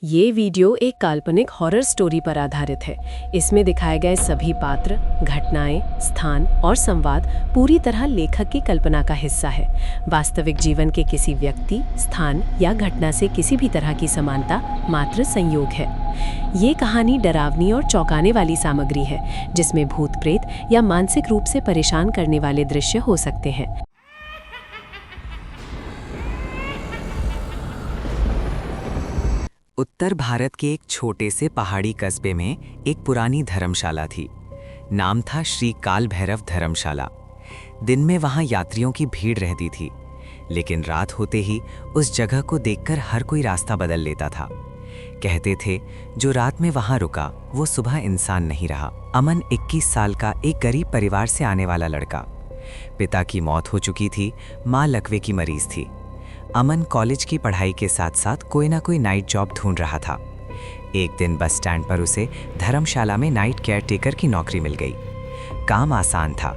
ये वीडियो एक काल्पनिक हॉरर स्टोरी पर आधारित है। इसमें दिखाए गए सभी पात्र, घटनाएं, स्थान और संवाद पूरी तरह लेखक की कल्पना का हिस्सा है। वास्तविक जीवन के किसी व्यक्ति, स्थान या घटना से किसी भी तरह की समानता मात्र संयोग है। ये कहानी डरावनी और चौंकाने वाली सामग्री है, जिसमें भूत प्रेत या मानसिक रूप से परेशान करने वाले दृश्य हो सकते हैं। उत्तर भारत के एक छोटे से पहाड़ी कस्बे में एक पुरानी धर्मशाला थी। नाम था श्री काल भैरव धर्मशाला। दिन में वहां यात्रियों की भीड़ रहती थी, लेकिन रात होते ही उस जगह को देखकर हर कोई रास्ता बदल लेता था। कहते थे जो रात में वहां रुका वो सुबह इंसान नहीं रहा। अमन 21 साल का एक गरीब परिवार से आने वाला लड़का। पिता की मौत हो चुकी थी, माँ लकवे की मरीज थी। अमन कॉलेज की पढ़ाई के साथ साथ कोई ना कोई नाइट जॉब ढूंढ रहा था। एक दिन बस स्टैंड पर उसे धर्मशाला में नाइट केयरटेकर की नौकरी मिल गई। काम आसान था,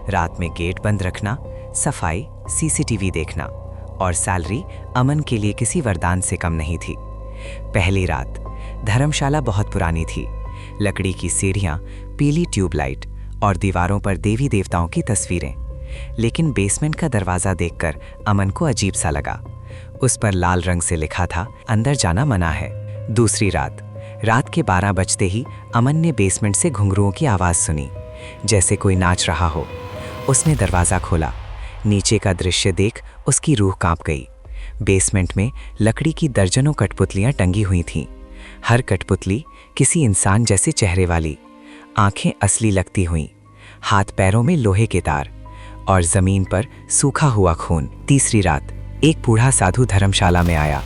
रात में गेट बंद रखना, सफाई, सीसीटीवी देखना, और सैलरी अमन के लिए किसी वरदान से कम नहीं थी। पहली रात। धर्मशाला बहुत पुरानी थी। लकड़ी की सीढ़ियाँ, पीली ट्यूबलाइट और दीवारों पर देवी देवताओं की तस्वीरें। लेकिन बेसमेंट का दरवाजा देखकर अमन को अजीब सा लगा। उस पर लाल रंग से लिखा था, अंदर जाना मना है। दूसरी रात। रात के 12 बजते ही अमन ने बेसमेंट से घुंघरुओं की आवाज़ सुनी, जैसे कोई नाच रहा हो। उसने दरवाज़ा खोला। नीचे का दृश्य देख उसकी रूह कांप गई। बेसमेंट में लकड़ी की दर्जनों कठपुतलियाँ टंगी हुई थीं। हर कठपुतली किसी इंसान जैसे चेहरे वाली। आंखें असली लगती हुईं, हाथ पैरों में लोहे के तार, और जमीन पर सूखा हुआ खून। तीसरी रात। एक बूढ़ा साधु धर्मशाला में आया।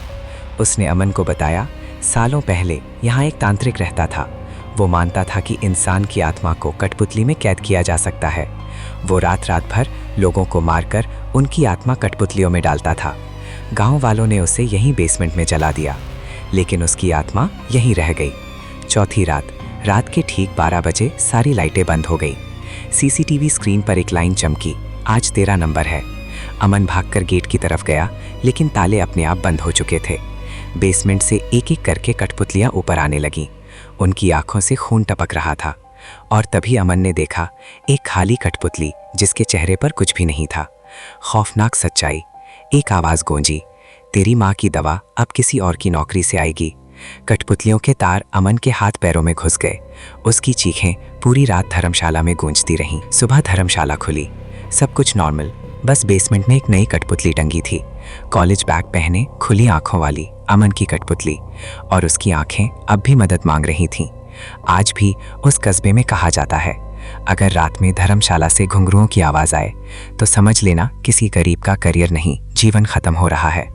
उसने अमन को बताया, सालों पहले यहाँ एक तांत्रिक रहता था। वो मानता था कि इंसान की आत्मा को कठपुतली में कैद किया जा सकता है। वो रात रात भर लोगों को मारकर उनकी आत्मा कठपुतलियों में डालता था। गांव वालों ने उसे यहीं बेसमेंट में जला दिया, लेकिन उसकी आत्मा यहीं रह गई। चौथी रात। रात के ठीक 12 बजे सारी लाइटें बंद हो गई। सीसीटीवी स्क्रीन पर एक लाइन चमकी, आज तेरा नंबर है। अमन भागकर गेट की तरफ गया, लेकिन ताले अपने आप बंद हो चुके थे। बेसमेंट से एक एक करके कठपुतलियां ऊपर आने लगीं। उनकी आंखों से खून टपक रहा था। और तभी अमन ने देखा एक खाली कठपुतली, जिसके चेहरे पर कुछ भी नहीं था। खौफनाक सच्चाई। एक आवाज़ गूंजी, तेरी माँ की दवा अब किसी और की नौकरी से आएगी। कठपुतलियों के तार अमन के हाथ पैरों में घुस गए। उसकी चीखें पूरी रात धर्मशाला में गूंजती रहीं। सुबह धर्मशाला खुली। सब कुछ नॉर्मल, बस बेसमेंट में एक नई कठपुतली टंगी थी। कॉलेज बैग पहने, खुली आंखों वाली अमन की कठपुतली, और उसकी आंखें अब भी मदद मांग रही थीं। आज भी उस कस्बे में कहा जाता है, अगर रात में धर्मशाला से घुंघरुओं की आवाज़ आए तो समझ लेना किसी गरीब का करियर नहीं, जीवन खत्म हो रहा है।